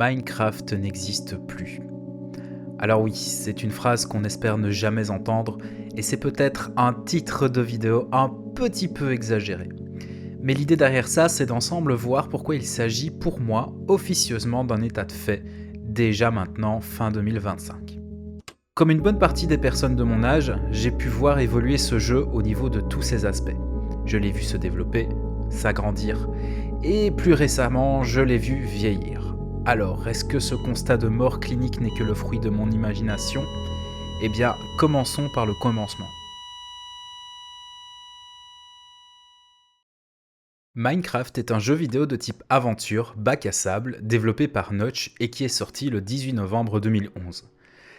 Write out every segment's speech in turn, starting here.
Minecraft n'existe plus. Alors oui, c'est une phrase qu'on espère ne jamais entendre, et c'est peut-être un titre de vidéo un petit peu exagéré. Mais l'idée derrière ça, c'est d'ensemble voir pourquoi il s'agit pour moi officieusement d'un état de fait, déjà maintenant fin 2025. Comme une bonne partie des personnes de mon âge, j'ai pu voir évoluer ce jeu au niveau de tous ses aspects. Je l'ai vu se développer, s'agrandir, et plus récemment, je l'ai vu vieillir. Alors, est-ce que ce constat de mort clinique n'est que le fruit de mon imagination ? Eh bien, commençons par le commencement. Minecraft est un jeu vidéo de type aventure, bac à sable, développé par Notch et qui est sorti le 18 novembre 2011.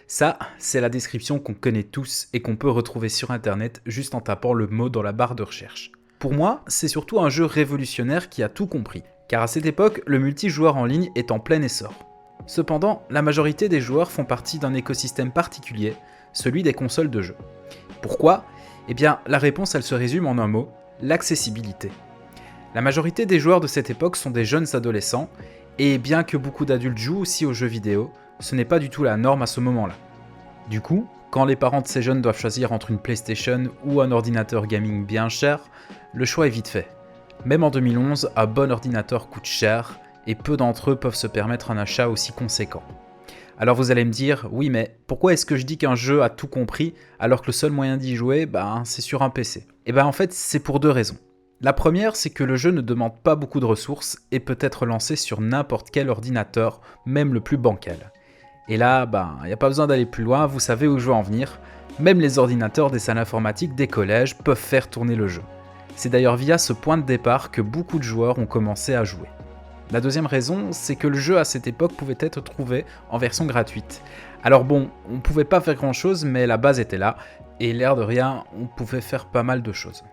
Ça, c'est la description qu'on connaît tous et qu'on peut retrouver sur internet juste en tapant le mot dans la barre de recherche. Pour moi, c'est surtout un jeu révolutionnaire qui a tout compris, car à cette époque, le multijoueur en ligne est en plein essor. Cependant, la majorité des joueurs font partie d'un écosystème particulier, celui des consoles de jeux. Pourquoi ? Eh bien, la réponse elle se résume en un mot, l'accessibilité. La majorité des joueurs de cette époque sont des jeunes adolescents, et bien que beaucoup d'adultes jouent aussi aux jeux vidéo, ce n'est pas du tout la norme à ce moment-là. Du coup, quand les parents de ces jeunes doivent choisir entre une PlayStation ou un ordinateur gaming bien cher, le choix est vite fait. Même en 2011, un bon ordinateur coûte cher, et peu d'entre eux peuvent se permettre un achat aussi conséquent. Alors vous allez me dire, oui mais pourquoi est-ce que je dis qu'un jeu a tout compris alors que le seul moyen d'y jouer, c'est sur un PC ? Et en fait c'est pour deux raisons. La première, c'est que le jeu ne demande pas beaucoup de ressources et peut être lancé sur n'importe quel ordinateur, même le plus bancal. Et là, il n'y a pas besoin d'aller plus loin, vous savez où je veux en venir. Même les ordinateurs des salles informatiques des collèges peuvent faire tourner le jeu. C'est d'ailleurs via ce point de départ que beaucoup de joueurs ont commencé à jouer. La deuxième raison, c'est que le jeu à cette époque pouvait être trouvé en version gratuite. Alors bon, on pouvait pas faire grand chose, mais la base était là, et l'air de rien, on pouvait faire pas mal de choses.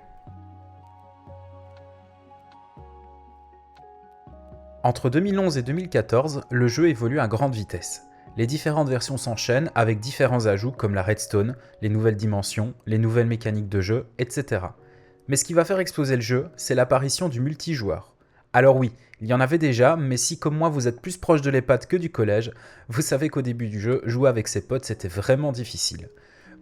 Entre 2011 et 2014, le jeu évolue à grande vitesse. Les différentes versions s'enchaînent avec différents ajouts comme la redstone, les nouvelles dimensions, les nouvelles mécaniques de jeu, etc. Mais ce qui va faire exploser le jeu, c'est l'apparition du multijoueur. Alors oui, il y en avait déjà, mais si comme moi vous êtes plus proche de l'EHPAD que du collège, vous savez qu'au début du jeu, jouer avec ses potes c'était vraiment difficile.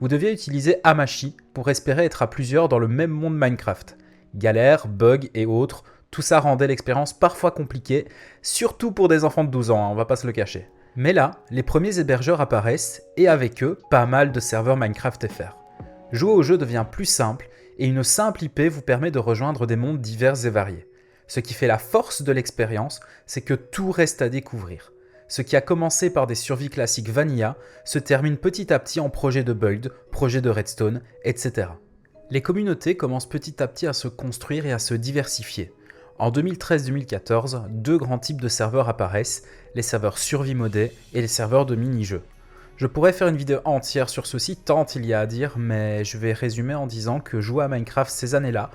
Vous deviez utiliser Hamachi pour espérer être à plusieurs dans le même monde Minecraft. Galères, bugs et autres, tout ça rendait l'expérience parfois compliquée, surtout pour des enfants de 12 ans, on va pas se le cacher. Mais là, les premiers hébergeurs apparaissent et avec eux, pas mal de serveurs Minecraft FR. Jouer au jeu devient plus simple et une simple IP vous permet de rejoindre des mondes divers et variés. Ce qui fait la force de l'expérience, c'est que tout reste à découvrir. Ce qui a commencé par des survies classiques vanilla se termine petit à petit en projets de build, projets de redstone, etc. Les communautés commencent petit à petit à se construire et à se diversifier. En 2013-2014, deux grands types de serveurs apparaissent, les serveurs survie modés et les serveurs de mini-jeux. Je pourrais faire une vidéo entière sur ceci tant il y a à dire, mais je vais résumer en disant que jouer à Minecraft ces années-là,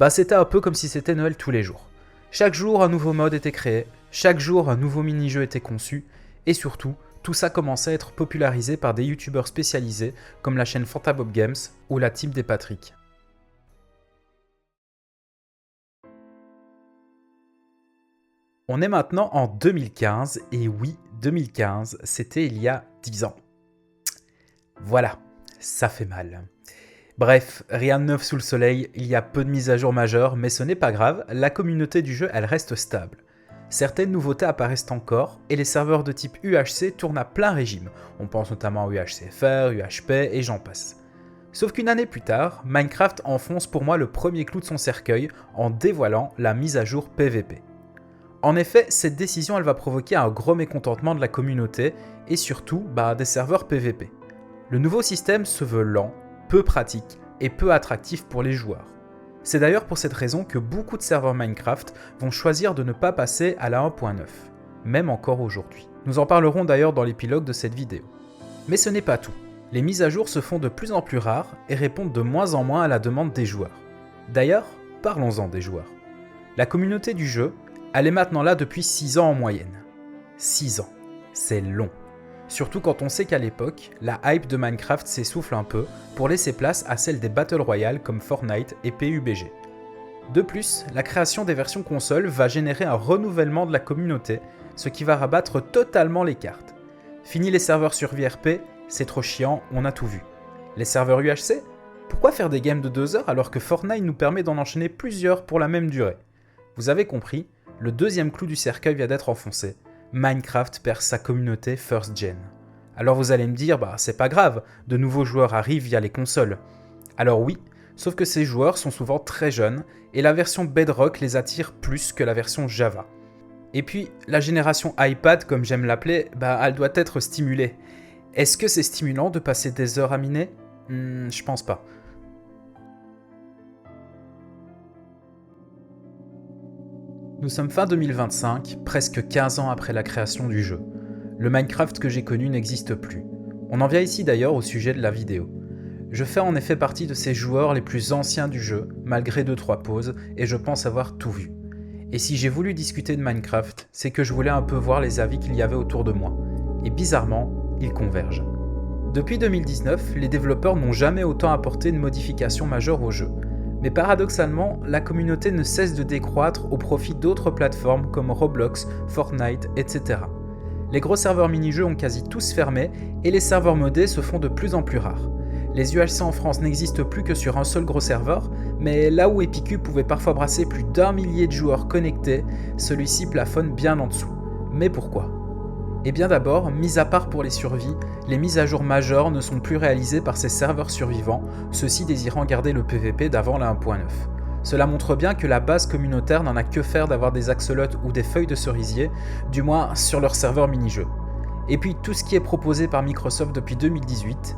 c'était un peu comme si c'était Noël tous les jours. Chaque jour, un nouveau mode était créé, chaque jour, un nouveau mini-jeu était conçu, et surtout, tout ça commençait à être popularisé par des youtubeurs spécialisés comme la chaîne Fantabob Games ou la team des Patrick. On est maintenant en 2015, et oui, 2015, c'était il y a 10 ans. Voilà, ça fait mal. Bref, rien de neuf sous le soleil, il y a peu de mises à jour majeures, mais ce n'est pas grave, la communauté du jeu elle reste stable. Certaines nouveautés apparaissent encore, et les serveurs de type UHC tournent à plein régime. On pense notamment à UHCFR, UHP et j'en passe. Sauf qu'une année plus tard, Minecraft enfonce pour moi le premier clou de son cercueil en dévoilant la mise à jour PVP. En effet, cette décision elle va provoquer un gros mécontentement de la communauté et surtout des serveurs PVP. Le nouveau système se veut lent, peu pratique et peu attractif pour les joueurs. C'est d'ailleurs pour cette raison que beaucoup de serveurs Minecraft vont choisir de ne pas passer à la 1.9, même encore aujourd'hui. Nous en parlerons d'ailleurs dans l'épilogue de cette vidéo. Mais ce n'est pas tout. Les mises à jour se font de plus en plus rares et répondent de moins en moins à la demande des joueurs. D'ailleurs, parlons-en des joueurs. La communauté du jeu, elle est maintenant là depuis 6 ans en moyenne. 6 ans, c'est long. Surtout quand on sait qu'à l'époque, la hype de Minecraft s'essouffle un peu pour laisser place à celle des Battle Royale comme Fortnite et PUBG. De plus, la création des versions console va générer un renouvellement de la communauté, ce qui va rabattre totalement les cartes. Fini les serveurs survie RP, c'est trop chiant, on a tout vu. Les serveurs UHC? Pourquoi faire des games de 2 heures alors que Fortnite nous permet d'en enchaîner plusieurs pour la même durée? Vous avez compris, le deuxième clou du cercueil vient d'être enfoncé. Minecraft perd sa communauté first gen. Alors vous allez me dire, c'est pas grave, de nouveaux joueurs arrivent via les consoles. Alors oui, sauf que ces joueurs sont souvent très jeunes et la version Bedrock les attire plus que la version Java. Et puis, la génération iPad, comme j'aime l'appeler, elle doit être stimulée. Est-ce que c'est stimulant de passer des heures à miner? Je pense pas. Nous sommes fin 2025, presque 15 ans après la création du jeu. Le Minecraft que j'ai connu n'existe plus. On en vient ici d'ailleurs au sujet de la vidéo. Je fais en effet partie de ces joueurs les plus anciens du jeu, malgré 2-3 pauses, et je pense avoir tout vu. Et si j'ai voulu discuter de Minecraft, c'est que je voulais un peu voir les avis qu'il y avait autour de moi. Et bizarrement, ils convergent. Depuis 2019, les développeurs n'ont jamais autant apporté de modifications majeures au jeu. Mais paradoxalement, la communauté ne cesse de décroître au profit d'autres plateformes comme Roblox, Fortnite, etc. Les gros serveurs mini-jeux ont quasi tous fermé et les serveurs modés se font de plus en plus rares. Les UHC en France n'existent plus que sur un seul gros serveur, mais là où Epiku pouvait parfois brasser plus d'1 millier de joueurs connectés, celui-ci plafonne bien en dessous. Mais pourquoi ? Eh bien d'abord, mis à part pour les survies, les mises à jour majeures ne sont plus réalisées par ces serveurs survivants, ceux-ci désirant garder le PVP d'avant la 1.9. Cela montre bien que la base communautaire n'en a que faire d'avoir des axolotes ou des feuilles de cerisier, du moins sur leur serveur mini-jeu. Et puis tout ce qui est proposé par Microsoft depuis 2018,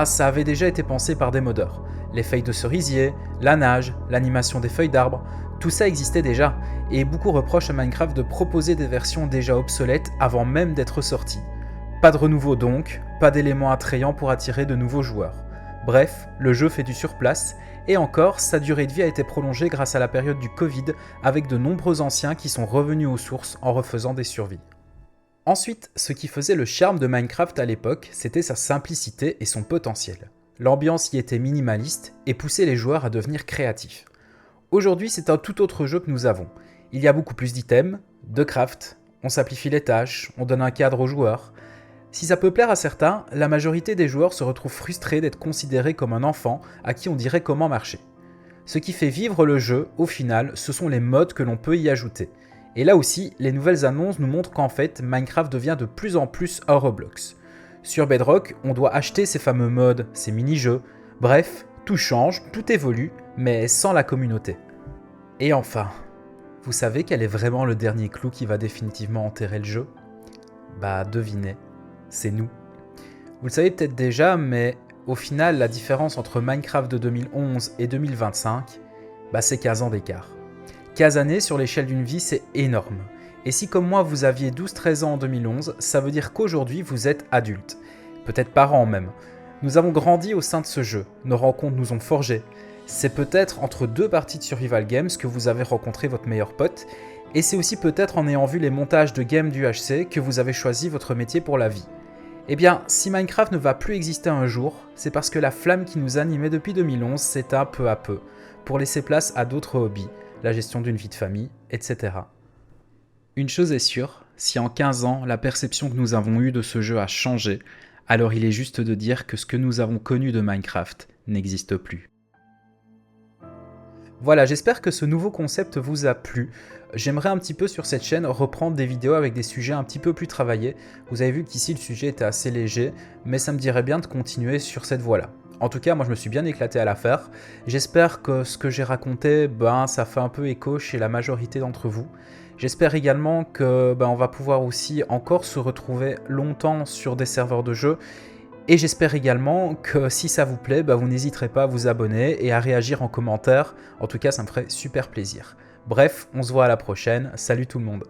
ça avait déjà été pensé par des modeurs. Les feuilles de cerisier, la nage, l'animation des feuilles d'arbre, tout ça existait déjà, et beaucoup reprochent à Minecraft de proposer des versions déjà obsolètes avant même d'être sorties. Pas de renouveau donc, pas d'éléments attrayants pour attirer de nouveaux joueurs. Bref, le jeu fait du surplace, et encore, sa durée de vie a été prolongée grâce à la période du Covid, avec de nombreux anciens qui sont revenus aux sources en refaisant des survies. Ensuite, ce qui faisait le charme de Minecraft à l'époque, c'était sa simplicité et son potentiel. L'ambiance y était minimaliste et poussait les joueurs à devenir créatifs. Aujourd'hui, c'est un tout autre jeu que nous avons. Il y a beaucoup plus d'items, de craft, on simplifie les tâches, on donne un cadre aux joueurs. Si ça peut plaire à certains, la majorité des joueurs se retrouvent frustrés d'être considérés comme un enfant à qui on dirait comment marcher. Ce qui fait vivre le jeu, au final, ce sont les mods que l'on peut y ajouter. Et là aussi, les nouvelles annonces nous montrent qu'en fait, Minecraft devient de plus en plus un Roblox. Sur Bedrock, on doit acheter ces fameux mods, ces mini-jeux. Bref, tout change, tout évolue, mais sans la communauté. Et enfin, vous savez quel est vraiment le dernier clou qui va définitivement enterrer le jeu ? Devinez, c'est nous. Vous le savez peut-être déjà, mais au final, la différence entre Minecraft de 2011 et 2025, c'est 15 ans d'écart. 15 années sur l'échelle d'une vie, c'est énorme. Et si comme moi vous aviez 12-13 ans en 2011, ça veut dire qu'aujourd'hui vous êtes adulte. Peut-être parents même. Nous avons grandi au sein de ce jeu, nos rencontres nous ont forgés. C'est peut-être entre 2 parties de Survival Games que vous avez rencontré votre meilleur pote, et c'est aussi peut-être en ayant vu les montages de games du HC que vous avez choisi votre métier pour la vie. Eh bien, si Minecraft ne va plus exister un jour, c'est parce que la flamme qui nous animait depuis 2011 s'éteint peu à peu, pour laisser place à d'autres hobbies, la gestion d'une vie de famille, etc. Une chose est sûre, si en 15 ans, la perception que nous avons eue de ce jeu a changé, alors il est juste de dire que ce que nous avons connu de Minecraft n'existe plus. Voilà, j'espère que ce nouveau concept vous a plu. J'aimerais un petit peu sur cette chaîne reprendre des vidéos avec des sujets un petit peu plus travaillés. Vous avez vu qu'ici le sujet était assez léger, mais ça me dirait bien de continuer sur cette voie-là. En tout cas, moi je me suis bien éclaté à la faire. J'espère que ce que j'ai raconté, ça fait un peu écho chez la majorité d'entre vous. J'espère également que on va pouvoir aussi encore se retrouver longtemps sur des serveurs de jeu. Et j'espère également que si ça vous plaît, vous n'hésiterez pas à vous abonner et à réagir en commentaire. En tout cas, ça me ferait super plaisir. Bref, on se voit à la prochaine. Salut tout le monde.